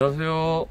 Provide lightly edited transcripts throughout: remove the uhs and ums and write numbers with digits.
안녕하세요,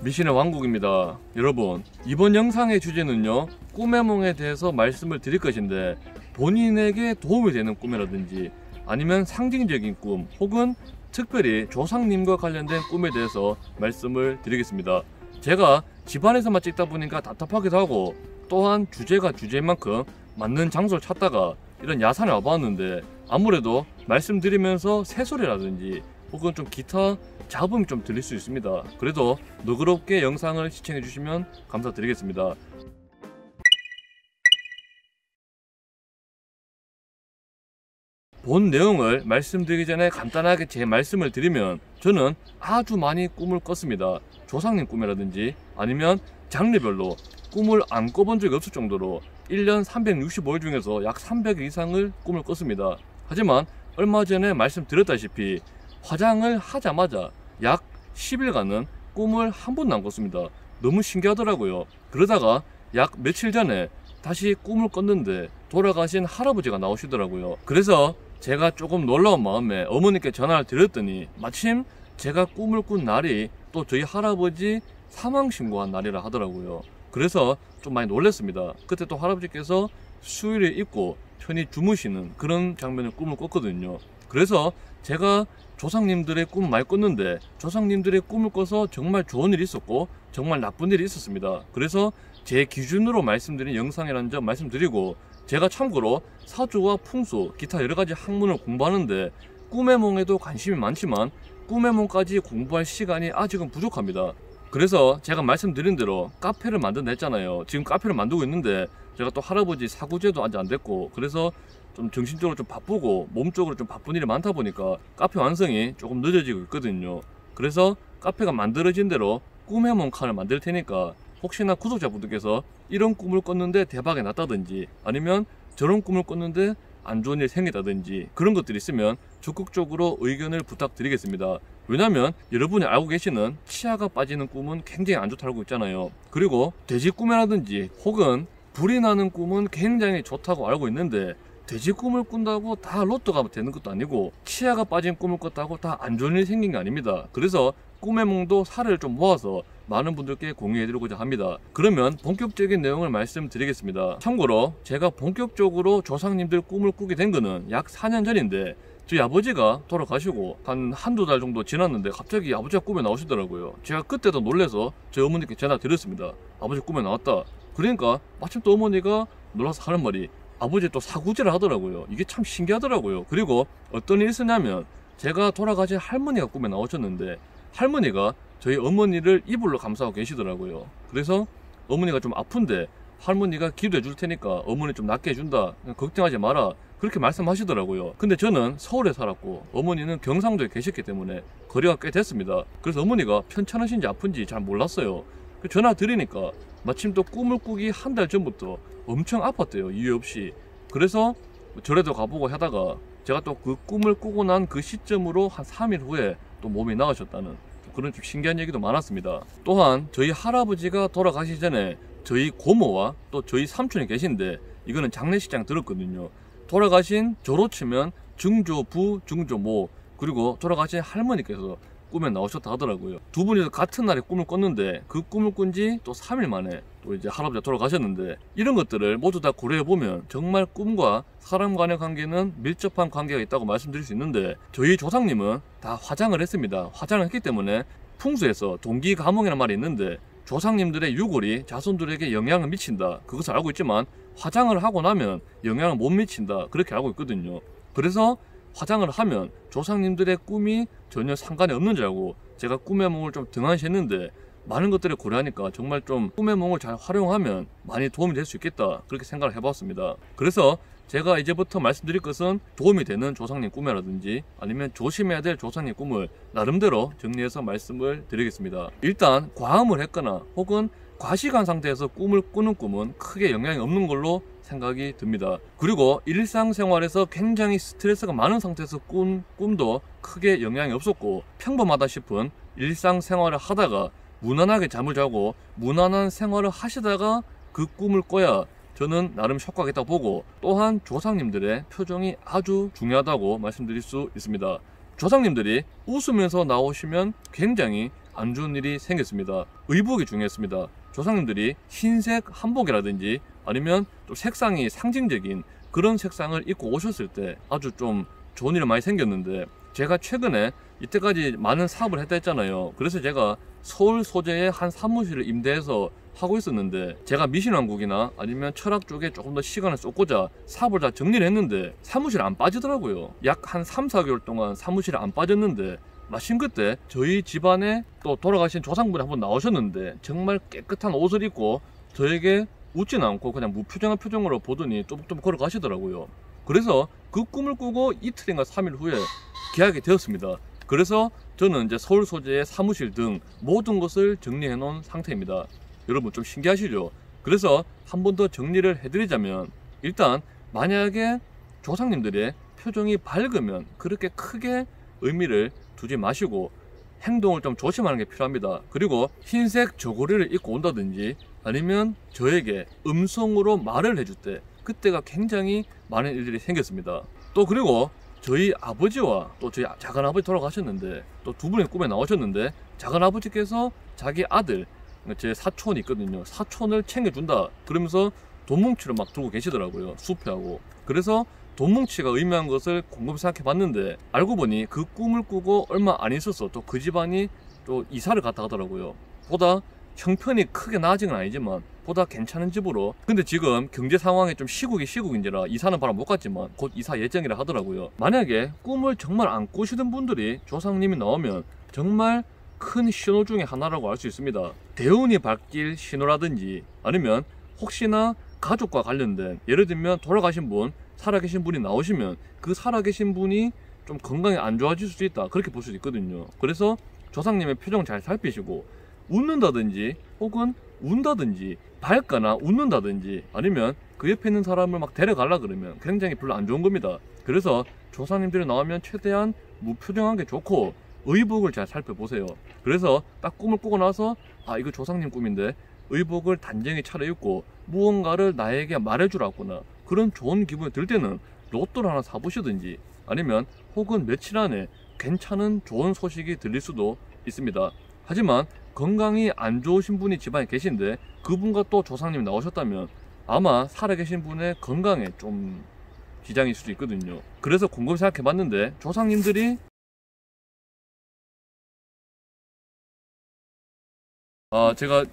미신의 왕국입니다. 여러분, 이번 영상의 주제는요, 꿈의 몽에 대해서 말씀을 드릴 것인데, 본인에게 도움이 되는 꿈이라든지 아니면 상징적인 꿈 혹은 특별히 조상님과 관련된 꿈에 대해서 말씀을 드리겠습니다. 제가 집안에서만 찍다 보니까 답답하기도 하고, 또한 주제가 주제인 만큼 맞는 장소를 찾다가 이런 야산에 와봤는데, 아무래도 말씀드리면서 새소리라든지 혹은 좀 기타 잡음이 좀 들릴 수 있습니다. 그래도 너그럽게 영상을 시청해 주시면 감사드리겠습니다. 본 내용을 말씀드리기 전에 간단하게 제 말씀을 드리면, 저는 아주 많이 꿈을 꿨습니다. 조상님 꿈이라든지 아니면 장르별로 꿈을 안 꿔본 적이 없을 정도로 1년 365일 중에서 약 300일 이상을 꿈을 꿨습니다. 하지만 얼마 전에 말씀드렸다시피 화장을 하자마자 약 10일간은 꿈을 한 번도 안 꿨습니다. 너무 신기하더라고요. 그러다가 약 며칠 전에 다시 꿈을 꿨는데 돌아가신 할아버지가 나오시더라고요. 그래서 제가 조금 놀라운 마음에 어머니께 전화를 드렸더니 마침 제가 꿈을 꾼 날이 또 저희 할아버지 사망 신고한 날이라 하더라고요. 그래서 좀 많이 놀랐습니다. 그때 또 할아버지께서 수의를 입고 편히 주무시는 그런 장면을 꿈을 꿨거든요. 그래서 제가 조상님들의 꿈을 많이 꿨는데, 조상님들의 꿈을 꿔서 정말 좋은 일이 있었고 정말 나쁜 일이 있었습니다. 그래서 제 기준으로 말씀드린 영상이라는 점 말씀드리고, 제가 참고로 사주와 풍수, 기타 여러가지 학문을 공부하는데 꿈의 몽에도 관심이 많지만 꿈의 몽까지 공부할 시간이 아직은 부족합니다. 그래서 제가 말씀드린 대로 카페를 만든다 했잖아요. 지금 카페를 만들고 있는데 제가 또 할아버지 사구제도 아직 안 됐고, 그래서 좀 정신적으로 좀 바쁘고 몸쪽으로 좀 바쁜 일이 많다 보니까 카페 완성이 조금 늦어지고 있거든요. 그래서 카페가 만들어진 대로 꿈의 몽 칸을 만들 테니까, 혹시나 구독자분들께서 이런 꿈을 꿨는데 대박이 났다든지 아니면 저런 꿈을 꿨는데 안 좋은 일이 생겼다든지 그런 것들이 있으면 적극적으로 의견을 부탁드리겠습니다. 왜냐면 여러분이 알고 계시는 치아가 빠지는 꿈은 굉장히 안 좋다고 있잖아요. 그리고 돼지 꿈이라든지 혹은 불이 나는 꿈은 굉장히 좋다고 알고 있는데, 돼지 꿈을 꾼다고 다 로또가 되는 것도 아니고 치아가 빠진 꿈을 꿨다고 다 안 좋은 일이 생긴 게 아닙니다. 그래서 꿈의 몽도 사례를 좀 모아서 많은 분들께 공유해 드리고자 합니다. 그러면 본격적인 내용을 말씀드리겠습니다. 참고로 제가 본격적으로 조상님들 꿈을 꾸게 된 거는 약 4년 전인데, 저희 아버지가 돌아가시고 한두 달 정도 지났는데 갑자기 아버지가 꿈에 나오시더라고요. 제가 그때도 놀라서 저희 어머니께 전화 드렸습니다. 아버지 꿈에 나왔다. 그러니까 마침 또 어머니가 놀라서 하는 말이, 아버지 또 사구제를 하더라고요. 이게 참 신기하더라고요. 그리고 어떤 일이 있었냐면, 제가 돌아가신 할머니가 꿈에 나오셨는데 할머니가 저희 어머니를 이불로 감싸고 계시더라고요. 그래서 어머니가 좀 아픈데 할머니가 기도해 줄 테니까 어머니 좀 낫게 해준다, 걱정하지 마라, 그렇게 말씀하시더라고요. 근데 저는 서울에 살았고 어머니는 경상도에 계셨기 때문에 거리가 꽤 됐습니다. 그래서 어머니가 편찮으신지 아픈지 잘 몰랐어요. 전화 드리니까 마침 또 꿈을 꾸기 한 달 전부터 엄청 아팠대요, 이유 없이. 그래서 절에도 가보고 하다가 제가 또 그 꿈을 꾸고 난 그 시점으로 한 3일 후에 또 몸이 나으셨다는 그런 좀 신기한 얘기도 많았습니다. 또한 저희 할아버지가 돌아가시기 전에 저희 고모와 또 저희 삼촌이 계신데, 이거는 장례식장 들었거든요. 돌아가신 저로 치면 증조부, 증조모, 그리고 돌아가신 할머니께서 꿈에 나오셨다 하더라고요. 두 분이서 같은 날에 꿈을 꿨는데 그 꿈을 꾼 지 또 3일 만에 또 이제 할아버지가 돌아가셨는데, 이런 것들을 모두 다 고려해보면 정말 꿈과 사람 간의 관계는 밀접한 관계가 있다고 말씀드릴 수 있는데, 저희 조상님은 다 화장을 했습니다. 화장을 했기 때문에 풍수에서 동기가몽이라는 말이 있는데, 조상님들의 유골이 자손들에게 영향을 미친다, 그것을 알고 있지만 화장을 하고 나면 영향을 못 미친다, 그렇게 알고 있거든요. 그래서 화장을 하면 조상님들의 꿈이 전혀 상관이 없는 줄 알고 제가 꿈의 몽을 좀 등한시했는데, 많은 것들을 고려하니까 정말 좀 꿈의 몽을 잘 활용하면 많이 도움이 될 수 있겠다, 그렇게 생각을 해봤습니다. 그래서 제가 이제부터 말씀드릴 것은 도움이 되는 조상님 꿈이라든지 아니면 조심해야 될 조상님 꿈을 나름대로 정리해서 말씀을 드리겠습니다. 일단 과음을 했거나 혹은 과식한 상태에서 꿈을 꾸는 꿈은 크게 영향이 없는 걸로 생각이 듭니다. 그리고 일상생활에서 굉장히 스트레스가 많은 상태에서 꾼 꿈도 크게 영향이 없었고, 평범하다 싶은 일상생활을 하다가 무난하게 잠을 자고 무난한 생활을 하시다가 그 꿈을 꿔야 저는 나름 효과가 있다고 보고, 또한 조상님들의 표정이 아주 중요하다고 말씀드릴 수 있습니다. 조상님들이 웃으면서 나오시면 굉장히 안 좋은 일이 생겼습니다. 의복이 중요했습니다. 조상님들이 흰색 한복이라든지 아니면 또 색상이 상징적인 그런 색상을 입고 오셨을 때 아주 좀 좋은 일이 많이 생겼는데, 제가 최근에 이때까지 많은 사업을 했다 했잖아요. 그래서 제가 서울 소재의 한 사무실을 임대해서 하고 있었는데, 제가 미신왕국이나 아니면 철학 쪽에 조금 더 시간을 쏟고자 사업을 다 정리를 했는데 사무실 안 빠지더라고요. 약 한 3-4개월 동안 사무실에 안 빠졌는데, 마침 그때 저희 집안에 또 돌아가신 조상분이 한번 나오셨는데 정말 깨끗한 옷을 입고 저에게 웃진 않고 그냥 무표정한 표정으로 보더니 또박또박 걸어가시더라고요. 그래서 그 꿈을 꾸고 이틀인가 3일 후에 계약이 되었습니다. 그래서 저는 이제 서울 소재의 사무실 등 모든 것을 정리해 놓은 상태입니다. 여러분 좀 신기하시죠? 그래서 한 번 더 정리를 해드리자면, 일단 만약에 조상님들의 표정이 밝으면 그렇게 크게 의미를 두지 마시고 행동을 좀 조심하는 게 필요합니다. 그리고 흰색 저고리를 입고 온다든지 아니면 저에게 음성으로 말을 해줄 때, 그때가 굉장히 많은 일들이 생겼습니다. 또 그리고 저희 아버지와 또 저희 작은아버지 돌아가셨는데 또 두 분의 꿈에 나오셨는데, 작은아버지께서 자기 아들, 제 사촌이 있거든요. 사촌을 챙겨준다 그러면서 돈뭉치를 막 들고 계시더라고요. 수표하고. 그래서 돈뭉치가 의미한 것을 곰곰이 생각해 봤는데, 알고 보니 그 꿈을 꾸고 얼마 안 있어서 또 그 집안이 또 이사를 갔다 하더라고요. 보다 형편이 크게 나아진 건 아니지만 보다 괜찮은 집으로. 근데 지금 경제 상황이 좀 시국인지라 이사는 바로 못 갔지만 곧 이사 예정이라 하더라고요. 만약에 꿈을 정말 안 꾸시던 분들이 조상님이 나오면 정말 큰 신호 중에 하나라고 알 수 있습니다. 대운이 바뀔 신호라든지 아니면 혹시나 가족과 관련된, 예를 들면 돌아가신 분, 살아계신 분이 나오시면 그 살아계신 분이 좀 건강이 안 좋아질 수도 있다, 그렇게 볼 수도 있거든요. 그래서 조상님의 표정 잘 살피시고, 웃는다든지 혹은 운다든지 밝거나 웃는다든지 아니면 그 옆에 있는 사람을 막 데려가려 그러면 굉장히 별로 안 좋은 겁니다. 그래서 조상님들이 나오면 최대한 무표정한 게 좋고 의복을 잘 살펴보세요. 그래서 딱 꿈을 꾸고 나서 아, 이거 조상님 꿈인데 의복을 단정히 차려입고 무언가를 나에게 말해주라구나, 그런 좋은 기분이 들 때는 로또를 하나 사보시든지 아니면 혹은 며칠 안에 괜찮은 좋은 소식이 들릴 수도 있습니다. 하지만 건강이 안 좋으신 분이 집안에 계신데 그분과 또 조상님이 나오셨다면 아마 살아계신 분의 건강에 좀 지장이 있을 수도 있거든요. 그래서 곰곰이 생각해 봤는데, 조상님들이 제가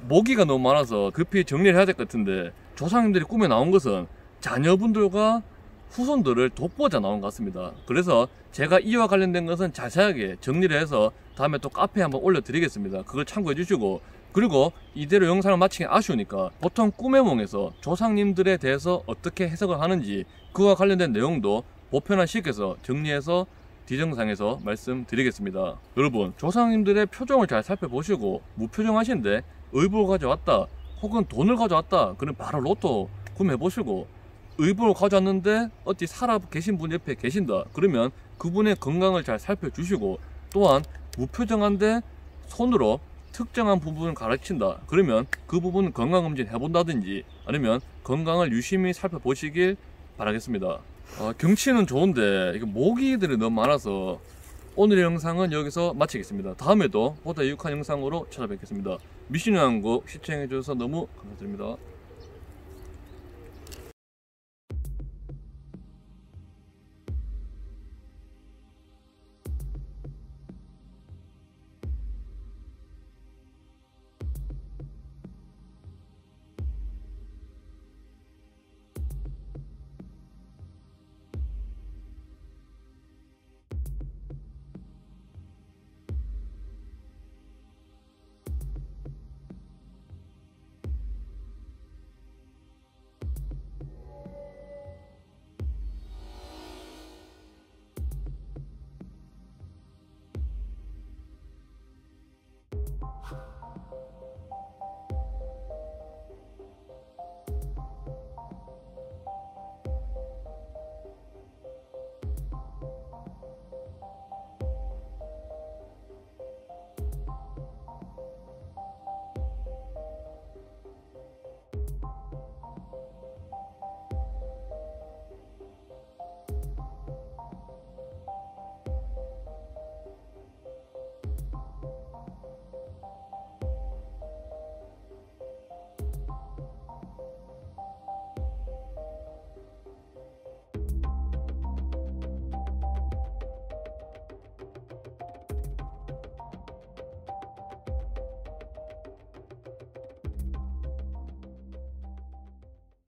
모기가 너무 많아서 급히 정리를 해야 될 것 같은데, 조상님들이 꿈에 나온 것은 자녀분들과 후손들을 돕고자 나온 것 같습니다. 그래서 제가 이와 관련된 것은 자세하게 정리를 해서 다음에 또 카페에 한번 올려드리겠습니다. 그걸 참고해 주시고, 그리고 이대로 영상을 마치기 아쉬우니까 보통 꿈의 몽에서 조상님들에 대해서 어떻게 해석을 하는지 그와 관련된 내용도 보편화시켜서 정리해서 뒤정상에서 말씀드리겠습니다. 여러분, 조상님들의 표정을 잘 살펴보시고 무표정하신데 의복을 가져왔다 혹은 돈을 가져왔다 그럼 바로 로또 구매해보시고, 의복을 가져왔는데 어디 살아 계신 분 옆에 계신다 그러면 그분의 건강을 잘 살펴주시고, 또한 무표정한데 손으로 특정한 부분을 가르친다 그러면 그 부분 건강검진 해본다든지 아니면 건강을 유심히 살펴보시길 바라겠습니다. 경치는 좋은데 이게 모기들이 너무 많아서 오늘의 영상은 여기서 마치겠습니다. 다음에도 보다 유익한 영상으로 찾아뵙겠습니다. 미신의 왕국 시청해주셔서 너무 감사드립니다.